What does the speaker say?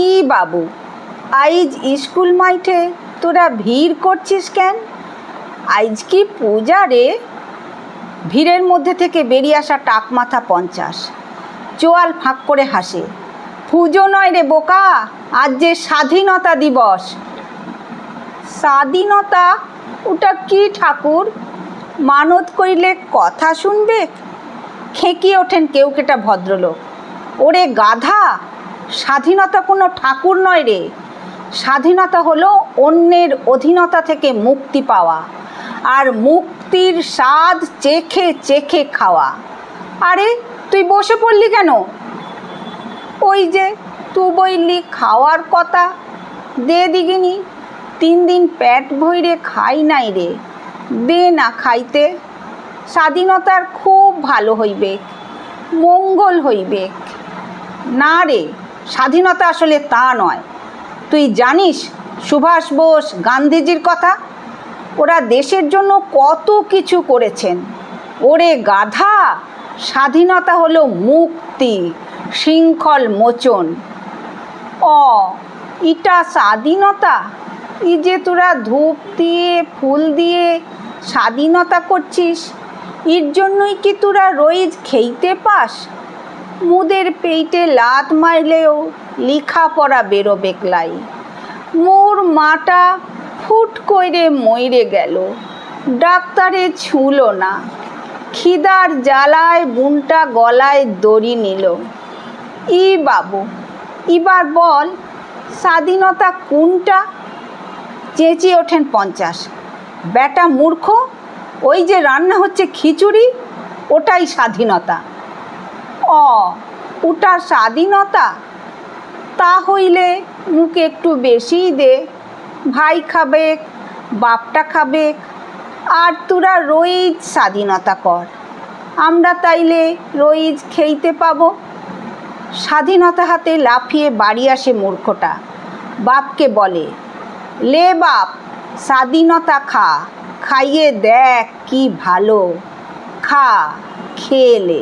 ই বাবু, আইজ school মাঠে তোরা ভিড় করছিস কেন? আইজ কি পূজা রে? ভিড়ের মধ্যে থেকে বেরিয়ে আসা টাকমাথা 50 চোয়াল ফাঁক করে হাসে। পুজো নয় রে বোকা, আজ যে স্বাধীনতা দিবস। স্বাধীনতা? ওটা কি ঠাকুর? মানত করিলে কথা শুনবে? খেঁকিয়ে ওঠেন কেউকেটা ভদ্রলোক। ওরে গাধা, স্বাধীনতা কোনো ঠাকুর নয় রে। স্বাধীনতা হলো অন্যের অধীনতা থেকে মুক্তি পাওয়া, আর মুক্তির স্বাদ চেখে চেখে খাওয়া। আরে তুই বসে পড়লি কেন? ওই যে তুই বললি খাওয়ার কথা, দে দিগিনি। 3 দিন পেট ভইরে খাই নাই রে, দে না খাইতে। স্বাধীনতার খুব ভালো হইবে, মঙ্গল হইবে। না রে, স্বাধীনতা আসলে তা নয়। তুই জানিস সুভাষ বোস, গান্ধীজির কথা? ওরা দেশের জন্য কত কিছু করেছেন। ওরে গাধা, স্বাধীনতা হলো মুক্তি, শৃঙ্খল মোচন। ইটা স্বাধীনতা? ই যে তোরা ধূপ দিয়ে ফুল দিয়ে স্বাধীনতা করছিস, এর জন্যই কি তোরা রোজ খেইতে পাস? মুদের পেটে লাত মারলেও লেখাপড়া বেরোবে লাই। মোর মাটা ফুট কইরে মইরে গেল, ডাক্তারে ছুঁল না। খিদার জ্বালায় বুনটা গলায় দড়ি নিল। ই বাবু, এবার বল স্বাধীনতা কোনটা? চেঁচিয়ে ওঠেন 50। বেটা মূর্খ, ওই যে রান্না হচ্ছে খিচুড়ি, ওটাই স্বাধীনতা। ওটা স্বাধীনতা? তা হইলে মুখে একটু বেশিই দে। ভাই খাবে, বাপটা খাবে, আর তোরা রোজ স্বাধীনতা কর। আমরা তাইলে রোজ খেইতে পাবো। স্বাধীনতা হাতে লাফিয়ে বাড়ি আসে মূর্খটা। বাপকে বলে, লে বাপ, স্বাধীনতা খা, খাইয়ে দেখ কি ভালো। খা, খেয়ে লে।